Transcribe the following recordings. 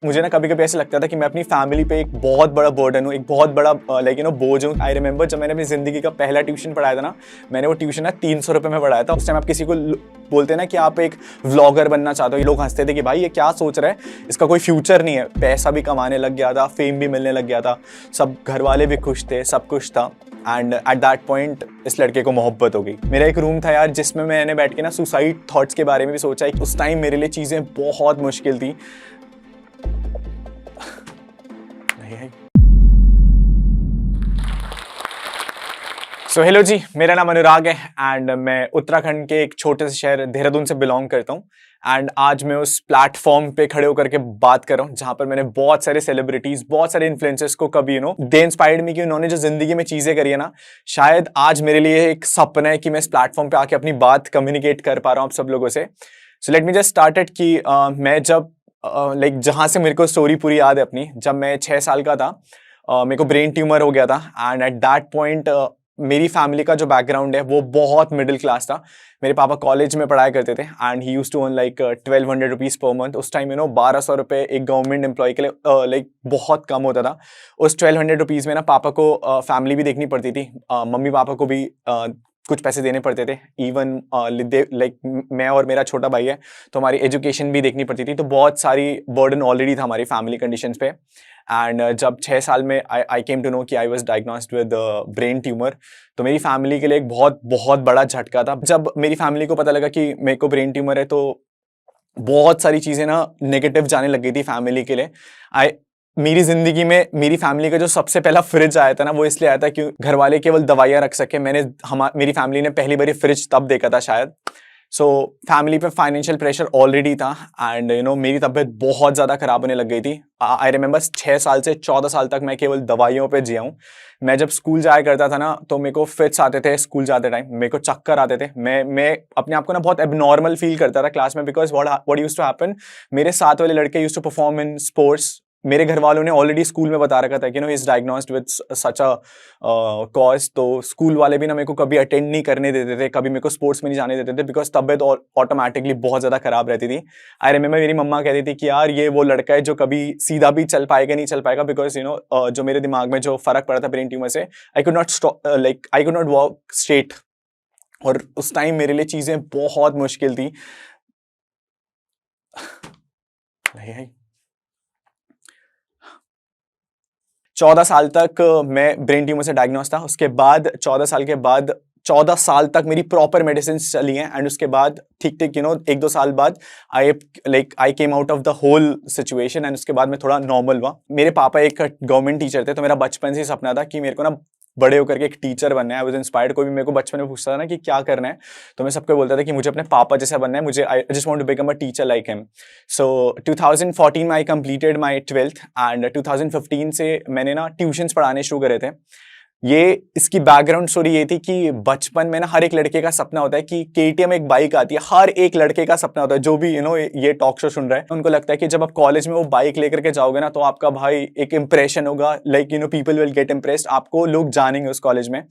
मुझे ना कभी कभी ऐसा लगता था कि मैं अपनी फैमिली पे एक बहुत बड़ा बर्डन हूँ, एक बहुत बड़ा बोझ हूँ। आई रिमेंबर जब मैंने अपनी ज़िंदगी का पहला ट्यूशन पढ़ाया था ना, मैंने वो ट्यूशन ना 300 रुपये में पढ़ाया था। उस टाइम आप किसी को बोलते हैं ना कि आप एक व्लॉगर बनना चाहते हो, लोग हंसते थे कि भाई ये क्या सोच रहा है, इसका कोई फ्यूचर नहीं है। पैसा भी कमाने लग गया था, फेम भी मिलने लग गया था, सब घर वाले भी खुश थे, सब कुछ था। एंड एट दैट पॉइंट इस लड़के को मोहब्बत हो गई। मेरा एक रूम था यार जिसमें मैंने बैठ के ना सुसाइड थॉट्स के बारे में भी सोचा। उस टाइम मेरे लिए चीज़ें बहुत मुश्किल थी। सो हेलो जी, मेरा नाम अनुराग है एंड मैं उत्तराखंड के एक छोटे से शहर देहरादून से बिलोंग करता हूँ। एंड आज मैं उस प्लेटफॉर्म पे खड़े होकर के बात कर रहा हूँ जहाँ पर मैंने बहुत सारे सेलिब्रिटीज, बहुत सारे इन्फ्लुएंसर्स को कभी दे इंस्पायर्ड मी कि उन्होंने जो जिंदगी में चीजें करी है ना, शायद आज मेरे लिए एक सपना है कि मैं इस प्लेटफॉर्म पे आके अपनी बात कम्युनिकेट कर पा रहा हूँ आप सब लोगों से। So let me just started कि मैं जब जहाँ से मेरे को स्टोरी पूरी याद है अपनी, जब मैं 6 साल का था, मेरे को ब्रेन ट्यूमर हो गया था। एंड एट दैट पॉइंट मेरी फैमिली का जो बैकग्राउंड है वो बहुत मिडिल क्लास था। मेरे पापा कॉलेज में पढ़ाई करते थे and he used to earn like 1200 rupees per month. उस टाइम 1200 रुपये एक गवर्नमेंट एम्प्लॉय के लिए लाइक बहुत कम होता था। उस 1200 रुपीज़ में ना पापा को फैमिली भी देखनी पड़ती थी, मम्मी पापा को भी कुछ पैसे देने पड़ते थे। इवन लाइक मैं और मेरा छोटा भाई है तो हमारी एजुकेशन भी देखनी पड़ती थी। तो बहुत सारी बर्डन ऑलरेडी था हमारी फैमिली कंडीशंस पे। एंड जब 6 साल में आई केम टू नो कि I was diagnosed with brain tumour, तो मेरी फैमिली के लिए एक बहुत बहुत बड़ा झटका था। जब मेरी फैमिली को पता लगा कि मेरे को ब्रेन ट्यूमर है तो बहुत सारी चीज़ें ना नेगेटिव जाने लग गई थी फैमिली के लिए। आई मेरी ज़िंदगी में मेरी फैमिली का जो सबसे पहला फ्रिज आया था ना, वो इसलिए आया था कि घर वाले केवल दवाइयाँ रख सके। मेरी फैमिली ने पहली बार फ्रिज तब देखा था शायद। सो फैमिली पे फाइनेंशियल प्रेशर ऑलरेडी था एंड मेरी तबीयत बहुत ज़्यादा ख़राब होने लग गई थी। आई रिमेंबर 6 साल से 14 साल तक मैं केवल दवाइयों पे जिया हूँ। मैं जब स्कूल जाया करता था ना तो मेरे को फिट्स आते थे, स्कूल जाते टाइम मेरे को चक्कर आते थे। मैं अपने आप को ना बहुत एबनॉर्मल फील करता था क्लास में, because what used to happen, मेरे साथ वाले लड़के used to perform in sports. मेरे घर वालों ने ऑलरेडी स्कूल में बता रखा था कि is diagnosed with such a cause. तो स्कूल वाले भी ना मेरे को कभी अटेंड नहीं करने देते थे, कभी मेरे को स्पोर्ट्स में नहीं जाने देते थे, बिकॉज तबियत ऑटोमेटिकली बहुत ज़्यादा खराब रहती थी। आई रिमेंबर मेरी मम्मा कहती थी कि यार ये वो लड़का है जो कभी सीधा भी चल पाएगा नहीं चल पाएगा, बिकॉज जो मेरे दिमाग में जो फर्क पड़ा था ब्रेन ट्यूमर से, I could not walk straight. और उस टाइम मेरे लिए चीज़ें बहुत मुश्किल थी। 14 साल तक मैं ब्रेन ट्यूमर से डायग्नोस था। उसके बाद 14 साल के बाद 14 साल तक मेरी प्रॉपर मेडिसिन चली हैं एंड उसके बाद ठीक ठीक 1-2 साल बाद I came out of the whole situation and उसके बाद मैं थोड़ा नॉर्मल हुआ। मेरे पापा एक गवर्नमेंट टीचर थे, तो मेरा बचपन से ही सपना था कि मेरे को ना बड़े होकर के एक टीचर बनना है। I was inspired. कोई भी मेरे को बचपन में पूछता था ना कि क्या करना है, तो मैं सबको बोलता था कि मुझे अपने पापा जैसा बनना है, मुझे I just want to become a teacher like him. So 2014 में I completed my 12th and 2015 से मैंने ना ट्यूशंस पढ़ाने शुरू करे थे। ये इसकी बैकग्राउंड स्टोरी ये थी कि बचपन में ना हर एक लड़के का सपना होता है कि केटीएम एक बाइक आती है, हर एक लड़के का सपना होता है। जो भी ये टॉक शो सुन रहा है उनको लगता है कि जब आप कॉलेज में वो बाइक लेकर के जाओगे ना तो आपका भाई एक इंप्रेशन होगा, like people will get impressed, आपको लोग जानेंगे उस कॉलेज में।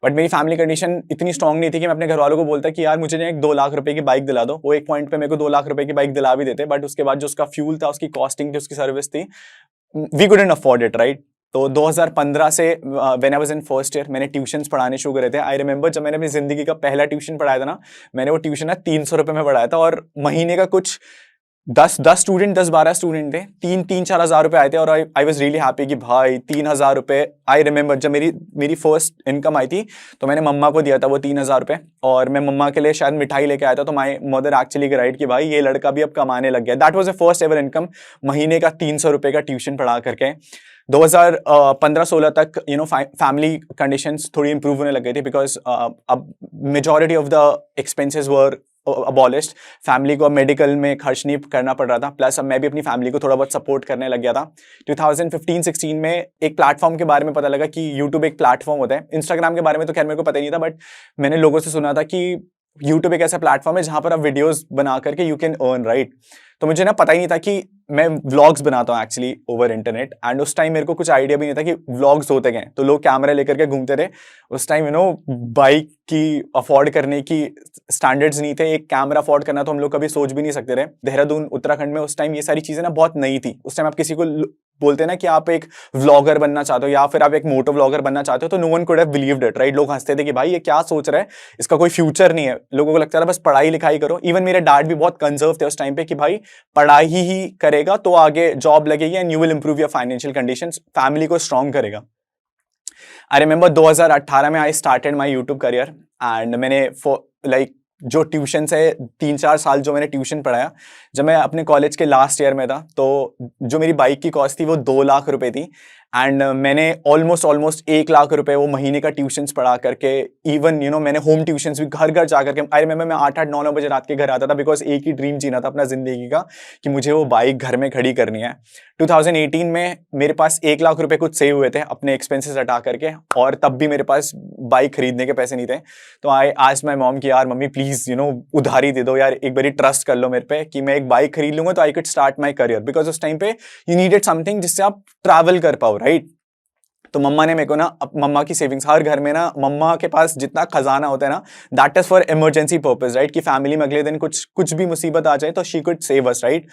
बट मेरी फैमिली कंडीशन इतनी स्ट्रांग नहीं थी कि मैं अपने घर वालों को बोलता कि यार मुझे ना एक 2 लाख रुपए की बाइक दिला दो। वो एक पॉइंट पे मेरे को 2 लाख रुपए की बाइक दिला भी देते, बट उसके बाद जो उसका फ्यूल था, उसकी कॉस्टिंग थी, उसकी सर्विस थी, we couldn't afford it, right. तो 2015 से when I was in first year मैंने ट्यूशंस पढ़ाने शुरू करे थे। आई रिमेंबर जब मैंने अपनी जिंदगी का पहला ट्यूशन पढ़ाया था ना, मैंने वो ट्यूशन ना 300 रुपये में पढ़ाया था और महीने का कुछ 10-12 स्टूडेंट थे, 3-4 हज़ार रुपये आए थे। और आई वाज रियली हैप्पी कि भाई 3,000 रुपये। आई रिमेंबर जब मेरी फर्स्ट इनकम आई थी तो मैंने मम्मा को दिया था वो 3,000 रुपये, और मैं मम्मा के लिए शायद मिठाई लेके आया था। तो माई मदर एक्चुअली राइट कि भाई ये लड़का भी अब कमाने लग गया। That was the first ever income, महीने का 300 रुपये का ट्यूशन पढ़ा करके। 2015-16 तक फैमिली कंडीशंस थोड़ी इंप्रूव होने लग गई थी, बिकॉज अब majority of the expenses were abolished. Family को मेडिकल में खर्च नहीं करना पड़ रहा था, प्लस अब मैं भी अपनी फैमिली को थोड़ा बहुत सपोर्ट करने लग गया था। 2015-16 में एक प्लेटफॉर्म के बारे में पता लगा कि यूट्यूब एक प्लेटफॉर्म होता है। इंस्टाग्राम के बारे में तो खैर मेरे को पता ही नहीं था, बट मैंने लोगों से सुना था कि यूट्यूब एक ऐसा प्लेटफॉर्म है जहां पर आप वीडियोस बना करके यू कैन अर्न, राइट। तो मुझे ना पता ही नहीं था कि मैं व्लॉग्स बनाता हूँ एक्चुअली ओवर इंटरनेट, एंड उस टाइम मेरे को कुछ आइडिया भी नहीं था कि व्लॉग्स होते गए। तो लोग कैमरा लेकर के घूमते थे उस टाइम, बाइक की अफोर्ड करने की स्टैंडर्ड्स नहीं थे। एक कैमरा अफोर्ड करना तो हम लोग कभी सोच भी नहीं सकते थे। देहरादून उत्तराखंड में उस टाइम ये सारी चीजें ना बहुत नई थी। उस टाइम आप किसी को बोलते हैं ना कि आप एक व्लॉगर बनना चाहते हो या फिर आप एक मोटो व्लॉगर बनना चाहते हो, तो no one could have believed it, right. लोग हंसते थे कि भाई ये क्या सोच रहा है, इसका कोई फ्यूचर नहीं है। लोगों को लगता था बस पढ़ाई लिखाई करो। इवन मेरे डैड भी बहुत कंजर्व थे उस टाइम पे कि भाई पढ़ाई ही करेगा तो आगे जॉब लगेगी and you will improve your financial conditions, family को स्ट्रांग करेगा। आई रिमेंबर 2018 में I started my YouTube career, and मैंने लाइक जो ट्यूशन से 3-4 साल जो मैंने ट्यूशन पढ़ाया, जब मैं अपने कॉलेज के लास्ट ईयर में था, तो जो मेरी बाइक की कॉस्ट थी वो 2 लाख रुपए थी। एंड मैंने ऑलमोस्ट 1 लाख रुपए वो महीने का ट्यूशन्स पढ़ा करके, इवन मैंने होम ट्यूशन्स भी घर घर जा करके, आई रिमेंबर मैं 8-8 9-9 बजे रात के घर आता था, बिकॉज एक ही ड्रीम जीना था अपना जिंदगी का कि मुझे वो बाइक घर में खड़ी करनी है। 2018 में मेरे पास 1 लाख रुपए कुछ सेव हुए थे अपने एक्सपेंसेस हटा करके, और तब भी मेरे पास बाइक खरीदने के पैसे नहीं थे। तो आई आस्क्ड माय मॉम कि यार मम्मी प्लीज उधारी दे दो यार, एक बारी ट्रस्ट कर लो मेरे पे कि मैं एक बाइक खरीद लूंगा तो I could start my career, because उस टाइम पे यू नीडेड समथिंग जिससे आप ट्रैवल कर पाओ, राइट। तो मम्मा ने मेरे को ना, मम्मा की सेविंग्स, हर घर में ना मम्मा के पास जितना खजाना होता है ना, that is for emergency purpose, right, कि फैमिली में अगले दिन कुछ भी मुसीबत आ जाए तो she could save us, right.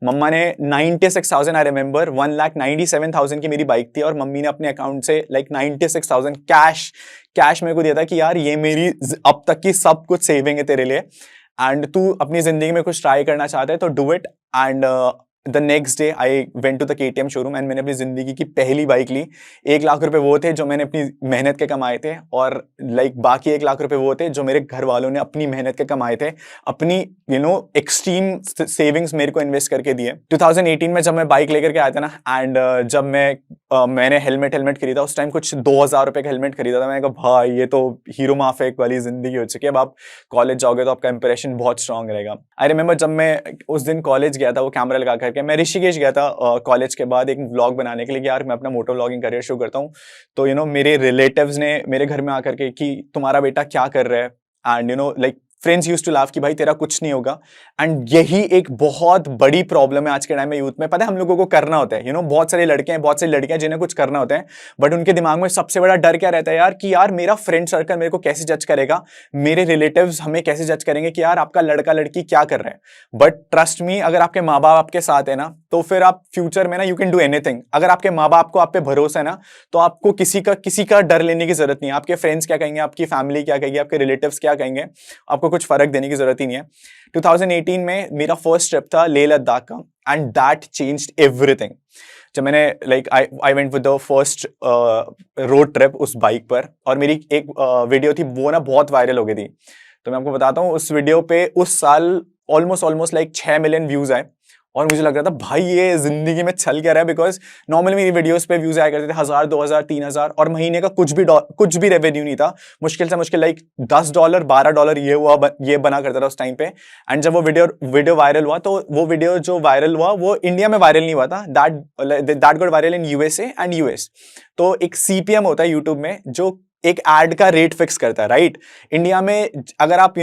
मम्मा ने 96,000, आई रिमेंबर 1,97,000 की मेरी बाइक थी, और मम्मी ने अपने अकाउंट से लाइक 96,000 कैश मेरे को दिया था कि यार ये मेरी अब तक की सब कुछ सेविंग है तेरे लिए, एंड तू अपनी जिंदगी में कुछ ट्राई करना चाहता है तो do it. And the next day I went to the KTM showroom, and मैंने अपनी जिंदगी की पहली बाइक ली। 1 लाख रुपए वो थे जो मैंने अपनी मेहनत के कमाए थे, और बाकी 1 लाख रुपए वो थे जो मेरे घर वालों ने अपनी मेहनत के कमाए थे, अपनी एक्सट्रीम सेविंग्स मेरे को इन्वेस्ट करके दिए। 2018 में जब मैं बाइक लेकर के आया था ना, एंड जब मैंने हेलमेट खरीदा, उस टाइम कुछ 2,000 रुपए का हेलमेट खरीदा था। मैंने कहा भाई ये तो हीरो माफिक वाली जिंदगी हो चुकी है, अब आप कॉलेज जाओगे तो आपका इंप्रेशन बहुत स्ट्रांग रहेगा। आई रिमेंबर जब मैं उस दिन कॉलेज गया था, वो कैमरा लगा करके मैं ऋषिकेश गया था कॉलेज के बाद एक व्लॉग बनाने के लिए, यार मैं अपना मोटो व्लॉगिंग करियर शुरू करता हूँ। तो मेरे रिलेटिव्स ने मेरे घर में आकर के कि तुम्हारा बेटा क्या कर रहा है, and friends used to laugh कि भाई तेरा कुछ नहीं होगा। एंड यही एक बहुत बड़ी प्रॉब्लम है आज के टाइम में यूथ में। पता है हम लोगों को करना होता है, बहुत सारे लड़के हैं, बहुत सारी लड़कियां जिन्हें कुछ करना होता है, बट उनके दिमाग में सबसे बड़ा डर क्या रहता है यार, कि यार मेरा फ्रेंड सर्कल मेरे को कैसे जज करेगा, मेरे रिलेटिव्स हमें कैसे जज करेंगे कि यार आपका लड़का लड़की क्या कर रहे हैं। बट ट्रस्ट मी, अगर आपके माँ बाप आपके साथ है ना, तो फिर आप फ्यूचर में ना यू कैन डू एनीथिंग। अगर आपके माँ बाप को आप पे भरोसा है ना, तो आपको किसी का डर लेने की जरूरत नहीं है। आपके फ्रेंड्स क्या कहेंगे, आपकी फैमिली क्या कहेगी, आपके रिलेटिव्स क्या कहेंगे, आपको कुछ फर्क देने की जरूरत ही नहीं है। 2018 में मेरा फर्स्ट ट्रिप था लेह लद्दाख का, एंड दैट चेंज्ड एवरीथिंग। जब मैंने I went with the first road trip उस बाइक पर, और मेरी एक वीडियो थी वो ना बहुत वायरल हो गई थी। तो मैं आपको बताता हूँ, उस वीडियो पे उस साल ऑलमोस्ट 6 मिलियन व्यूज आए, और मुझे लग रहा था भाई ये जिंदगी में चल क्या रहा है, बिकॉज नॉर्मली मेरी वीडियोस पे व्यूज आया करते थे 1,000, 2,000, 3,000, और महीने का कुछ भी रेवेन्यू नहीं था। मुश्किल से मुश्किल $10, $12 ये बना करता था उस टाइम पे। एंड जब वो वीडियो वायरल हुआ, तो वो वीडियो जो वायरल हुआ वो इंडिया में वायरल नहीं हुआ था, that got viral in USA and US। तो एक CPM होता है यूट्यूब में जो एक एड का रेट फिक्स करता है, राइट। इंडिया में अगर आप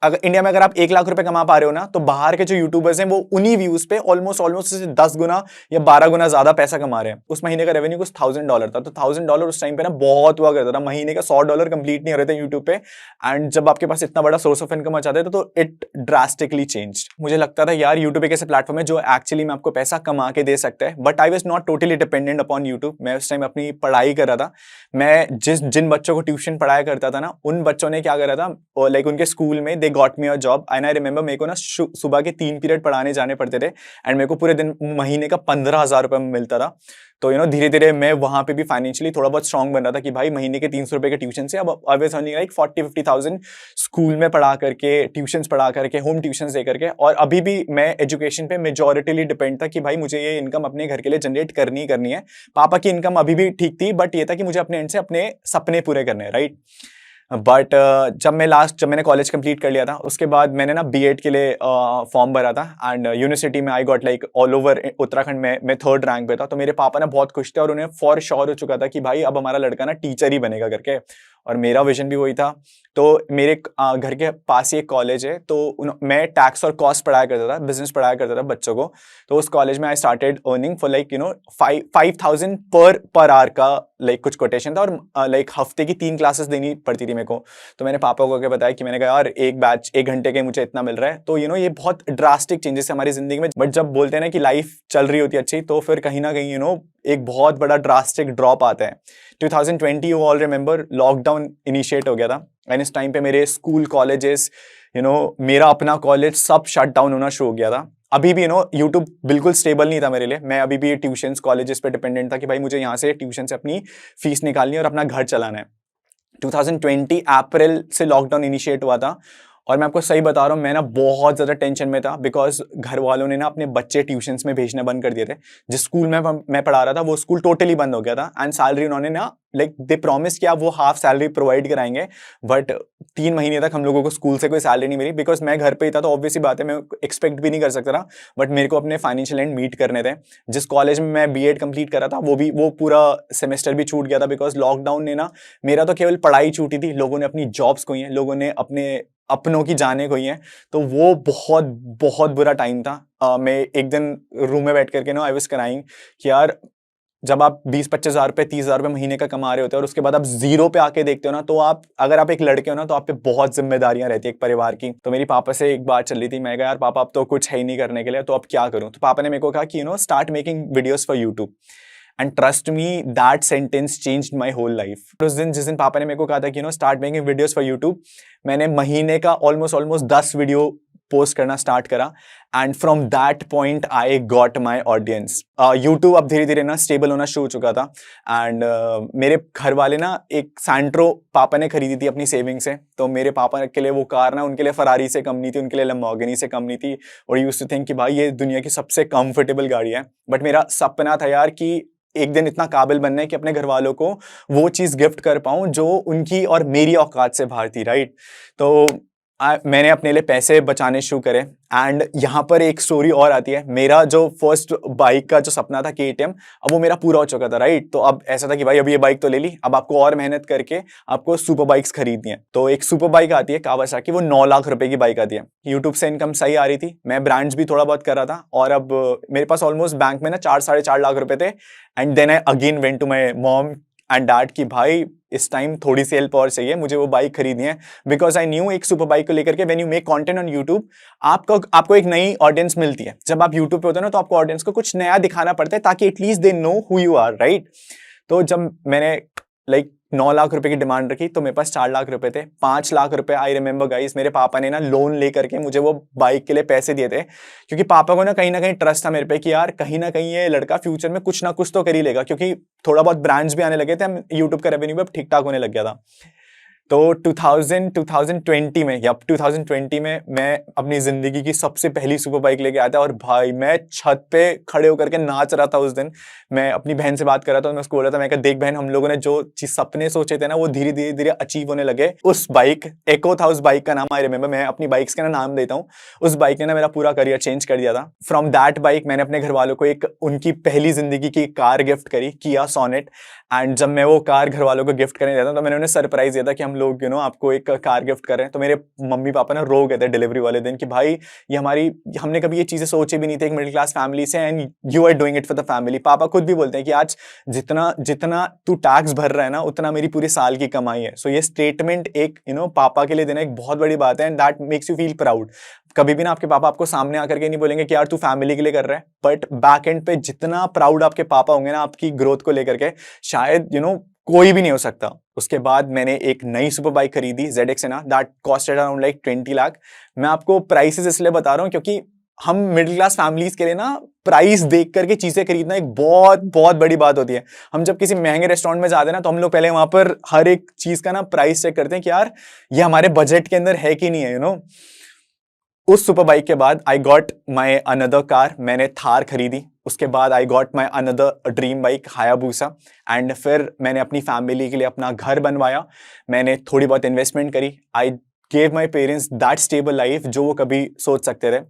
अगर आप 1 लाख रुपए कमा पा रहे हो ना, तो बाहर के जो यूट्यूबर्स हैं वो उन्हीं व्यूज पे ऑलमोस्ट 10 गुना या 12 गुना ज्यादा पैसा कमा रहे हैं। उस महीने का रेवेन्यू कुछ $1,000 था। तो $1,000 उस टाइम पे ना बहुत हुआ करता था। महीने का $100 कंप्लीट नहीं हो रहे थे यूट्यूब पे। एंड जब आपके पास इतना बड़ा सोर्स ऑफ इनकम आ जाता है तो इट ड्रास्टिकली चेंज। मुझे लगता था यार यूट्यूब एक ऐसे प्लेटफॉर्म है जो एक्चुअली में आपको पैसा कमा के दे सकता है, but I was not totally dependent upon YouTube. मैं उस टाइम अपनी पढ़ाई कर रहा था। मैं जिन बच्चों को ट्यूशन पढ़ाया करता था ना, उन बच्चों ने क्या करा था, उनके स्कूल में they got me a job. And I remember मेरे को ना सुबह के 3 पीरियड पढ़ाने जाने पड़ते थे, एंड मेरे को पूरे दिन महीने का 15,000 रुपए मिलता था। तो धीरे धीरे मैं वहां पे भी फाइनेंशियली थोड़ा बहुत स्ट्रांग बन रहा था कि भाई महीने के 300 रुपए के ट्यूशन से अब I was earning like 40-50,000 school में पढ़ा करके, ट्यूशंस पढ़ा करके, होम ट्यूशंस दे करके। और अभी भी मैं एजुकेशन पे मेजॉरिटीली डिपेंड था कि भाई मुझे ये इनकम अपने घर के लिए जनरेट करनी है। पापा की इनकम अभी भी ठीक थी, बट ये था कि मुझे अपने एंड से अपने सपने पूरे करने हैं, राइट। बट जब मैंने कॉलेज कंप्लीट कर लिया था, उसके बाद मैंने ना B.Ed के लिए फॉर्म भरा था, एंड यूनिवर्सिटी में I got like all over Uttarakhand में मैं 3rd रैंक पे था। तो मेरे पापा ना बहुत खुश थे, और उन्हें फॉर श्योर हो चुका था कि भाई अब हमारा लड़का ना टीचर ही बनेगा करके। और मेरा विजन भी वही था। तो मेरे घर के पास ही एक कॉलेज है, तो मैं टैक्स और कॉस्ट पढ़ाया करता था, बिजनेस पढ़ाया करता था बच्चों को। तो उस कॉलेज में I started earning for like 5,000 per hour का लाइक कुछ कोटेशन था, और लाइक हफ्ते की 3 क्लासेस देनी पड़ती थी मेरे को। तो मैंने पापा को बताया कि मैंने कहा यार एक बैच 1 घंटे के मुझे इतना मिल रहा है। तो ये बहुत ड्रास्टिक चेंजेस है हमारी जिंदगी में, बट जब बोलते हैं ना कि लाइफ चल रही होती है अच्छी, तो फिर कहीं ना कहीं एक बहुत बड़ा ड्रास्टिक ड्रॉप आता है। 2020 you all remember, lockdown initiate हो गया था, एंड इस टाइम पे मेरे स्कूल कॉलेजेस मेरा अपना कॉलेज सब शट डाउन होना शुरू हो गया था। अभी भी यूट्यूब बिल्कुल स्टेबल नहीं था मेरे लिए। मैं अभी भी ट्यूशंस कॉलेजेस पे डिपेंडेंट था कि भाई मुझे यहाँ से ट्यूशन से अपनी फीस निकालनी है और अपना घर चलाना है। 2020 अप्रैल से लॉकडाउन इनिशिएट हुआ था, और मैं आपको सही बता रहा हूँ, मैं ना बहुत ज़्यादा टेंशन में था, बिकॉज घर वालों ने ना अपने बच्चे ट्यूशंस में भेजना बंद कर दिए थे। जिस स्कूल में मैं पढ़ा रहा था वो स्कूल टोटली बंद हो गया था, एंड सैलरी उन्होंने ना लाइक दे प्रॉमिस कि आप वो हाफ सैलरी प्रोवाइड कराएंगे, बट 3 महीने तक हम लोगों को स्कूल से कोई सैलरी नहीं मिली। बिकॉज मैं घर पे ही था, तो ऑब्वियसली बात है मैं एक्सपेक्ट भी नहीं कर सकता था, बट मेरे को अपने फाइनेंशियल एंड मीट करने थे। जिस कॉलेज में मैं बीएड कंप्लीट कर रहा था वो पूरा सेमेस्टर भी छूट गया था, बिकॉज लॉकडाउन ने ना, मेरा तो केवल पढ़ाई छूटी थी, लोगों ने अपनी जॉब्स खोई हैं, लोगों ने अपनों की जाने खोई हैं। तो वो बहुत बहुत बुरा टाइम था। मैं एक दिन रूम में बैठ करके आई वाज क्राइंग कि यार, जब आप 20-25 हज़ार रुपए 30 हज़ार रुपए महीने का कमा रहे होते हो और उसके बाद आप जीरो पे आके देखते हो ना, तो अगर आप एक लड़के हो ना, तो आप पे बहुत जिम्मेदारियां रहती है एक परिवार की। तो मेरी पापा से एक बात चल रही थी, मैं कहा यार पापा अब तो कुछ है ही नहीं करने के लिए, तो अब क्या करूं। तो पापा ने मेरे को कहा कि start making videos for YouTube, and trust me that sentence changed my whole life. जिस दिन पापा ने मेरे को कहा था कि start making videos for YouTube, मैंने महीने का ऑलमोस्ट 10 वीडियो पोस्ट करना स्टार्ट करा, and from that point I got my audience. YouTube अब धीरे धीरे ना स्टेबल होना शुरू हो चुका था, एंड मेरे घर वाले ना एक सैंट्रो पापा ने खरीदी थी अपनी सेविंग से। तो मेरे पापा के लिए वो कार ना उनके लिए फरारी से कम नहीं थी, उनके लिए लैम्बोर्गिनी से कम नहीं थी, और यूज्ड टू थिंक कि भाई ये दुनिया की सबसे कंफर्टेबल गाड़ी है। बट मेरा सपना था यार कि एक दिन इतना काबिल बनना है कि अपने घर वालों को वो चीज गिफ्ट कर पाऊं जो उनकी और मेरी औकात से बाहर थी, राइट। तो मैंने अपने लिए पैसे बचाने शुरू करे, एंड यहाँ पर एक स्टोरी और आती है। मेरा जो फर्स्ट बाइक का जो सपना था KTM, अब वो मेरा पूरा हो चुका था, राइट। तो अब ऐसा था कि भाई अभी ये बाइक तो ले ली, अब आपको और मेहनत करके आपको सुपर बाइक्स खरीदनी है। तो एक सुपर बाइक आती है कावासाकी, वो 9 लाख रुपए की बाइक आती है। यूट्यूब से इनकम सही आ रही थी, मैं ब्रांड्स भी थोड़ा बहुत कर रहा था, और अब मेरे पास ऑलमोस्ट बैंक में ना 4-4.5 लाख रुपए थे। And then I again went to my mom and dad कि भाई इस टाइम थोड़ी सी हेल्प और चाहिए, मुझे वो बाइक खरीदनी है। बिकॉज आई न्यू एक सुपर बाइक को लेकर के, when you make content on YouTube, आपको एक नई ऑडियंस मिलती है। जब आप यूट्यूब पे होते हो ना, तो आपको ऑडियंस को कुछ नया दिखाना पड़ता है, ताकि at least they know who you are, right. तो जब मैंने लाइक 9 लाख रुपए की डिमांड रखी, तो मेरे पास 4 लाख रुपए थे। 5 लाख रुपए आई रिमेंबर गाइस, मेरे पापा ने ना लोन लेकर के मुझे वो बाइक के लिए पैसे दिए थे, क्योंकि पापा को ना कहीं ट्रस्ट था मेरे पे कि यार कहीं ना कहीं ये लड़का फ्यूचर में कुछ ना कुछ तो कर ही लेगा, क्योंकि थोड़ा बहुत ब्रांड्स भी आने लगे थे, यूट्यूब का रेवेन्यू भी अब ठीक ठाक होने लग गया था। तो 2020 में या 2020 में मैं अपनी जिंदगी की सबसे पहली सुपर बाइक लेके आया था, और भाई मैं छत पे खड़े होकर के नाच रहा था उस दिन। मैं अपनी बहन से बात कर रहा था, मैं उसको बोल रहा था, मैं कहा देख बहन, हम लोगों ने जो चीज सपने सोचे थे ना, वो धीरे धीरे धीरे अचीव होने लगे। उस बाइक एको था, उस बाइक का नाम आई रिमेंबर, मैं अपनी बाइक्स का नाम देता हूँ। उस बाइक ने ना मेरा पूरा करियर चेंज कर दिया था। फ्रॉम दैट बाइक मैंने अपने घर वालों को एक उनकी पहली जिंदगी की कार गिफ्ट करी, किया सोनेट। एंड जब मैं वो कार घर वालों को गिफ्ट करने जाता, तो मैंने उन्हें सरप्राइज दिया था कि हम लोग आपको एक कार गिफ्ट कर रहे हैं। तो मेरे मम्मी पापा ना रो गए थे डिलीवरी वाले दिन कि भाई ये हमने कभी ये चीजें सोची भी नहीं थी एक मिडिल क्लास फैमिली से, and you are doing it for the family. पापा खुद भी बोलते हैं कि आज जितना तू टैक्स भर रहा है ना, उतना मेरी पूरी साल की कमाई है। सो ये स्टेटमेंट एक पापा के लिए देना एक बहुत बड़ी बात है, and that makes you feel proud. कभी भी ना आपके पापा आपको सामने आकर के नहीं बोलेंगे कि यार तू फैमिली के लिए कर रहा है, बट बैक एंड पे जितना प्राउड आपके पापा होंगे ना आपकी ग्रोथ को लेकर के, शायद कोई भी नहीं हो सकता। उसके बाद मैंने एक नई सुपर बाइक खरीदी, ZX है ना, that costed around like 20 lakh. मैं आपको प्राइसेस इसलिए बता रहा हूँ क्योंकि हम मिडिल क्लास फैमिलीज के लिए ना प्राइस देख करके चीजें खरीदना एक बहुत बहुत बड़ी बात होती है। हम जब किसी महंगे रेस्टोरेंट में जाते हैं ना, तो हम लोग पहले वहां पर हर एक चीज का ना प्राइस चेक करते हैं कि यार ये हमारे बजट के अंदर है कि नहीं है। उस सुपर बाइक के बाद आई गॉट माई अनदर कार, मैंने थार खरीदी। उसके बाद आई got my another dream bike Hayabusa, and फिर मैंने अपनी फैमिली के लिए अपना घर बनवाया। मैंने थोड़ी बहुत इन्वेस्टमेंट करी। I gave my parents that stable life जो वो कभी सोच सकते थे।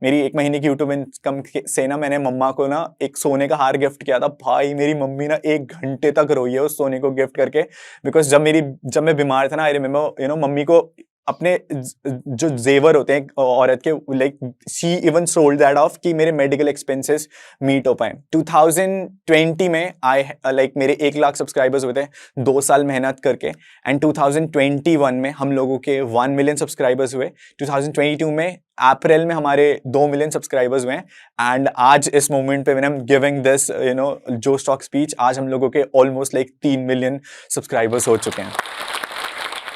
मेरी 1 महीने की यूट्यूब इनकम से ना मैंने मम्मा को ना एक सोने का हार गिफ्ट किया था। भाई मेरी मम्मी ना 1 घंटे तक रोई है उस सोने को गिफ्ट करके, बिकॉज़ जब मैं बीमार था ना, आई रिमेंबर मम्मी को अपने जो जेवर होते हैं औरत के, like she even sold that of कि मेरे मेडिकल एक्सपेंसेस मीट हो पाए। 2020 में मेरे 1 लाख सब्सक्राइबर्स हुए थे 2 साल मेहनत करके, एंड 2021 में हम लोगों के 1 मिलियन सब्सक्राइबर्स हुए। 2022 में अप्रैल में हमारे 2 मिलियन सब्सक्राइबर्स हुए, एंड आज इस मोमेंट पे when I am giving this जो स्टॉक स्पीच, आज हम लोगों के ऑलमोस्ट 3 मिलियन सब्सक्राइबर्स हो चुके हैं।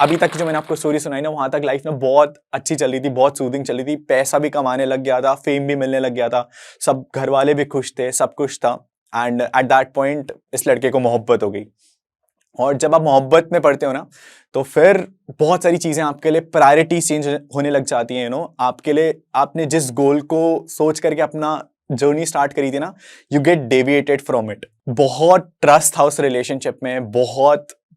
अभी तक की जो मैंने आपको स्टोरी सुनाई ना, वहां तक लाइफ में बहुत अच्छी चल रही थी, बहुत सूदिंग चल रही थी, पैसा भी कमाने लग गया था, फेम भी मिलने लग गया था, सब घर वाले भी खुश थे, सब कुछ था। एंड एट दैट पॉइंट इस लड़के को मोहब्बत हो गई। और जब आप मोहब्बत में पड़ते हो ना, तो फिर बहुत सारी चीजें आपके लिए प्रायोरिटी चेंज होने लग जाती हैं। आपके लिए, आपने जिस गोल को सोच करके अपना जर्नी स्टार्ट करी थी ना, you get deviated from it. बहुत ट्रस्ट था उस रिलेशनशिप में,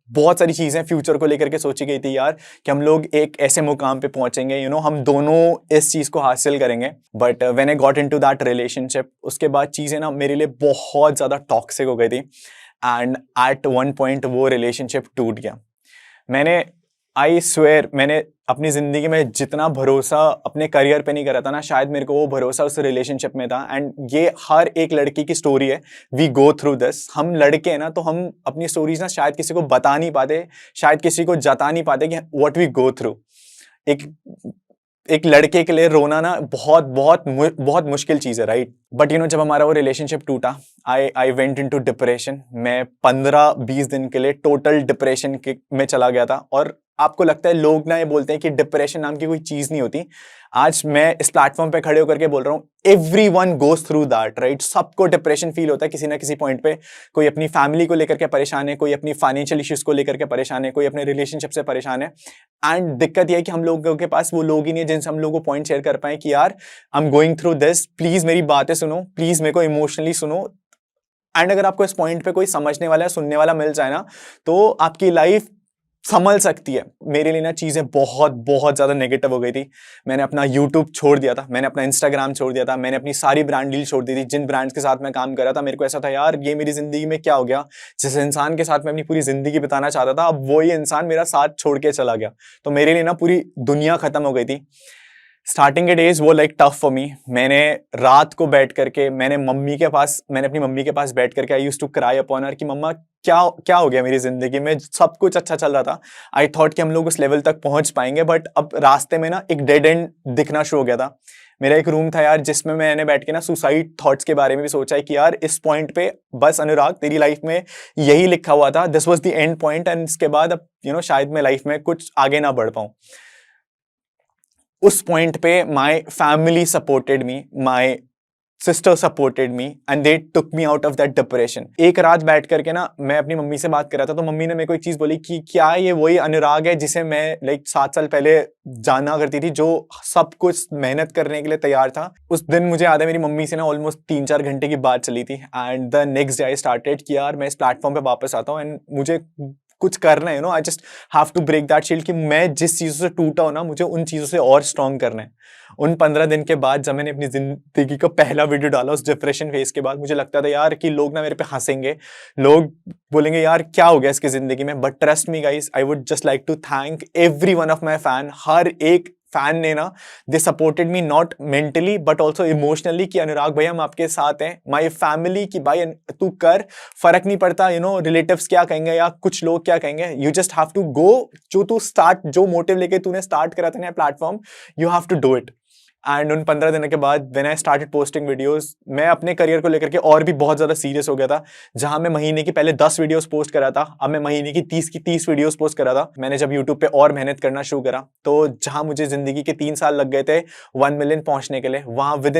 बहुत सारी चीजें फ्यूचर को लेकर के सोची गई थी यार, कि हम लोग एक ऐसे मुकाम पे पहुंचेंगे, हम दोनों इस चीज को हासिल करेंगे। But when I got into that relationship, उसके बाद चीजें ना मेरे लिए बहुत ज्यादा टॉक्सिक हो गई थी, एंड एट वन पॉइंट वो रिलेशनशिप टूट गया। आई स्वेयर, मैंने अपनी जिंदगी में जितना भरोसा अपने करियर पे नहीं करा था ना, शायद मेरे को वो भरोसा उस रिलेशनशिप में था। एंड ये हर एक लड़की की स्टोरी है, वी गो थ्रू दिस। हम लड़के हैं ना, तो हम अपनी स्टोरीज ना शायद किसी को बता नहीं पाते, शायद किसी को जता नहीं पाते कि व्हाट वी गो थ्रू। एक लड़के के लिए रोना ना बहुत बहुत बहुत मुश्किल चीज है, राइट? बट जब हमारा वो रिलेशनशिप टूटा, आई वेंट इनटू डिप्रेशन। मैं 15-20 दिन के लिए टोटल डिप्रेशन में चला गया था। और आपको लगता है, लोग ना ये बोलते हैं कि डिप्रेशन नाम की कोई चीज नहीं होती। आज मैं इस प्लेटफॉर्म पे खड़े होकर के बोल रहा हूँ, everyone goes through that, right? सबको डिप्रेशन फील होता है किसी ना किसी पॉइंट पे। कोई अपनी फैमिली को लेकर के परेशान है, कोई अपनी फाइनेंशियल इश्यूज को लेकर के परेशान है, कोई अपने रिलेशनशिप से परेशान है। एंड दिक्कत यह है कि हम लोगों के पास वो लोग ही नहीं है जिनसे हम लोगों को पॉइंट शेयर कर पाए कि यार I am going through this, please मेरी बातें सुनो, प्लीज मेरे को इमोशनली सुनो। एंड अगर आपको इस पॉइंट पे कोई समझने वाला, सुनने वाला मिल जाए ना, तो आपकी लाइफ संभल सकती है। मेरे लिए ना चीजें बहुत बहुत ज्यादा नेगेटिव हो गई थी। मैंने अपना यूट्यूब छोड़ दिया था, मैंने अपना इंस्टाग्राम छोड़ दिया था, मैंने अपनी सारी ब्रांड डील छोड़ दी थी। जिन ब्रांड्स के साथ मैं काम कर रहा था, मेरे को ऐसा था यार ये मेरी जिंदगी में क्या हो गया, जिस इंसान के साथ मैं अपनी पूरी जिंदगी बिताना चाहता था, अब वही इंसान मेरा साथ छोड़ के चला गया। तो मेरे लिए ना पूरी दुनिया खत्म हो गई थी। स्टार्टिंग के डेज वो टफ फॉर मी। मैंने रात को बैठ करके मैंने अपनी मम्मी के पास बैठ करके I used to cry upon her कि मम्मा क्या क्या हो गया मेरी जिंदगी में, सब कुछ अच्छा चल रहा था। आई थॉट कि हम लोग उस लेवल तक पहुंच पाएंगे, बट अब रास्ते में ना एक डेड एंड दिखना शुरू हो गया था। मेरा एक रूम था यार, जिसमें मैंने बैठ के ना सुसाइड थॉट्स के बारे में भी सोचा है कि यार इस पॉइंट पे बस अनुराग, तेरी लाइफ में यही लिखा हुआ था, this was the end point, and इसके बाद अब शायद मैं लाइफ में कुछ आगे ना बढ़ पाऊं। उस पॉइंट पे my family supported me, my sister supported me, and they took me out of that depression. एक रात बैठ करके ना मैं अपनी मम्मी से बात कर रहा था, तो मम्मी ने मेरे को एक चीज बोली कि क्या ये वही अनुराग है जिसे मैं 7 साल पहले जाना करती थी, जो सब कुछ मेहनत करने के लिए तैयार था। उस दिन मुझे याद है मेरी मम्मी से ना ऑलमोस्ट 3-4 घंटे की बात चली थी, and the next day I started कि यार मैं इस प्लेटफॉर्म पे वापस आता हूँ, एंड मुझे कुछ करना है, I just have to break that shield, कि मैं जिस चीजों से टूटा हूं ना, मुझे उन चीजों से और स्ट्रांग करना है। उन 15 दिन के बाद जब मैंने अपनी जिंदगी का पहला वीडियो डाला उस डिप्रेशन फेज के बाद, मुझे लगता था यार कि लोग ना मेरे पे हंसेंगे, लोग बोलेंगे यार क्या हो गया इसकी जिंदगी में। But trust me guys, I would just like to thank every one of my fan. हर एक फैन ने ना, they supported me not mentally but also emotionally, कि अनुराग भाई हम आपके साथ हैं। माई फैमिली की भाई तू कर, फर्क नहीं पड़ता रिलेटिव्स क्या कहेंगे या कुछ लोग क्या कहेंगे, you just have to go, जो मोटिव लेके तूने स्टार्ट करा था ना platform, you have to do it. And उन 15 दिनों के बाद when I started posting videos, मैं अपने करियर को लेकर के और भी बहुत ज्यादा सीरियस हो गया था। जहां मैं महीने की पहले 10 वीडियोस पोस्ट करा था, अब मैं महीने की 30 वीडियोस पोस्ट करा था। मैंने जब यूट्यूब पे और मेहनत करना शुरू करा, तो जहां मुझे जिंदगी के 3 साल लग गए थे 1 मिलियन पहुंचने के लिए, वहां विद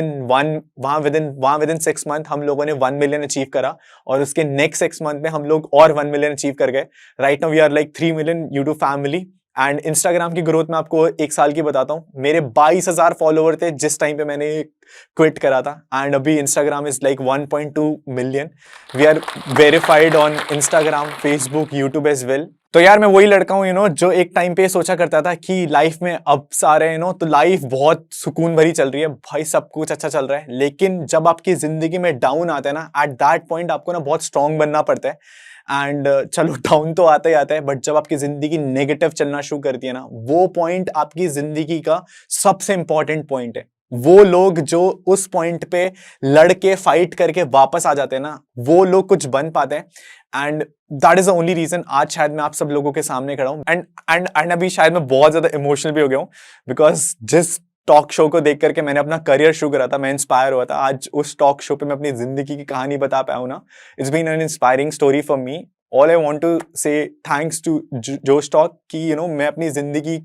इन 6 मंथ हम लोगों ने 1 मिलियन अचीव करा, और उसके नेक्स्ट 6 मंथ में हम लोग और 1 मिलियन अचीव कर गए। Right now we are 3 million YouTube family. And Instagram की ग्रोथ में आपको 1 साल की बताता हूं, मेरे 22,000 फॉलोवर थे जिस टाइम पे मैंने क्विट करा था, एंड अभी Instagram is 1.2 million. We are verified on Instagram, Facebook, YouTube as well, तो यार मैं वही लड़का हूँ जो एक टाइम पे सोचा करता था कि लाइफ में अब सारे तो लाइफ बहुत सुकून भरी चल रही है भाई, सब कुछ अच्छा चल रहा है। लेकिन जब आपकी जिंदगी में डाउन आता है ना, एट दैट पॉइंट आपको ना बहुत स्ट्रांग बनना पड़ता है। एंड चलो डाउन तो आता ही आता है, बट जब आपकी जिंदगी नेगेटिव चलना शुरू करती है ना, वो पॉइंट आपकी जिंदगी का सबसे इंपॉर्टेंट पॉइंट है। वो लोग जो उस पॉइंट पे लड़के फाइट करके वापस आ जाते हैं ना, वो लोग कुछ बन पाते हैं। And that is the only reason आज शायद मैं आप सब लोगों के सामने खड़ा हूं। एंड अभी शायद मैं बहुत ज्यादा इमोशनल भी हो गया हूं, बिकॉज जिस टॉक शो को देख करके मैंने अपना करियर शुरू करा था, मैं इंस्पायर हुआ था। आज उस टॉक शो पे मैं अपनी जिंदगी की कहानी बता पाया हूं ना, it's been an inspiring story for me. All I want to say thanks to Josh Talk कि मैं अपनी जिंदगी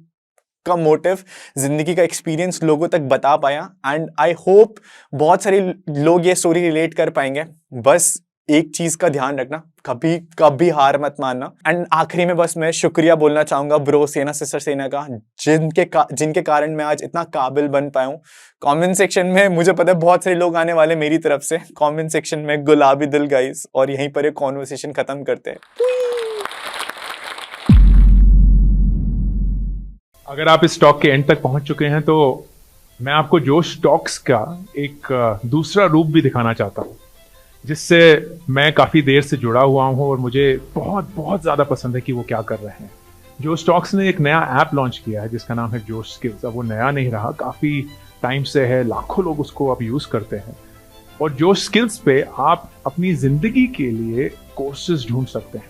का मोटिव, जिंदगी का एक्सपीरियंस लोगों तक बता पाया। एंड आई होप बहुत सारे लोग ये स्टोरी रिलेट कर पाएंगे। बस एक चीज का ध्यान रखना, कभी कभी हार मत मानना। एंड आखिरी में बस मैं शुक्रिया बोलना चाहूंगा ब्रो सेना सिस्टर सेना का, जिनके कारण मैं आज इतना काबिल बन पाया हूँ। कमेंट सेक्शन में मुझे पता है बहुत सारे लोग आने वाले मेरी तरफ से। कमेंट सेक्शन में गुलाबी दिल गाइस, और यहीं पर एक कॉन्वर्सेशन खत्म करते हैं। अगर आप इस टॉक के एंड तक पहुंच चुके हैं तो मैं आपको जोश टॉक्स का एक दूसरा रूप भी दिखाना चाहता हूं, जिससे मैं काफ़ी देर से जुड़ा हुआ हूं और मुझे बहुत बहुत ज़्यादा पसंद है कि वो क्या कर रहे हैं। जोश टॉक्स ने एक नया ऐप लॉन्च किया है जिसका नाम है जोश स्किल्स। अब वो नया नहीं रहा, काफ़ी टाइम से है, लाखों लोग उसको अब यूज़ करते हैं। और जोश स्किल्स पे आप अपनी ज़िंदगी के लिए कोर्सेज ढूंढ सकते हैं।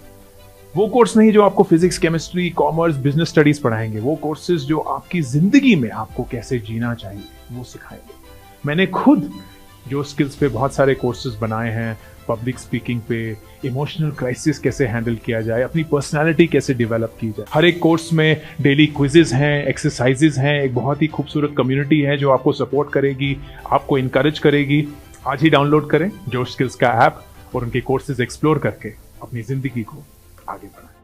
वो कोर्स नहीं जो आपको physics, chemistry, commerce, business studies पढ़ाएंगे, वो कोर्सेज जो आपकी जिंदगी में आपको कैसे जीना चाहिए वो सिखाएंगे। मैंने खुद जो स्किल्स पे बहुत सारे कोर्सेज बनाए हैं, पब्लिक स्पीकिंग पे, इमोशनल क्राइसिस कैसे हैंडल किया जाए, अपनी पर्सनालिटी कैसे डेवलप की जाए। हर एक कोर्स में डेली क्विजेज हैं, एक्सरसाइजेज हैं, एक बहुत ही खूबसूरत कम्युनिटी है जो आपको सपोर्ट करेगी, आपको इनकरेज करेगी। आज ही डाउनलोड करें जोश स्किल्स का ऐप और उनके कोर्सेज एक्सप्लोर करके अपनी जिंदगी को आगे बढ़ाएं।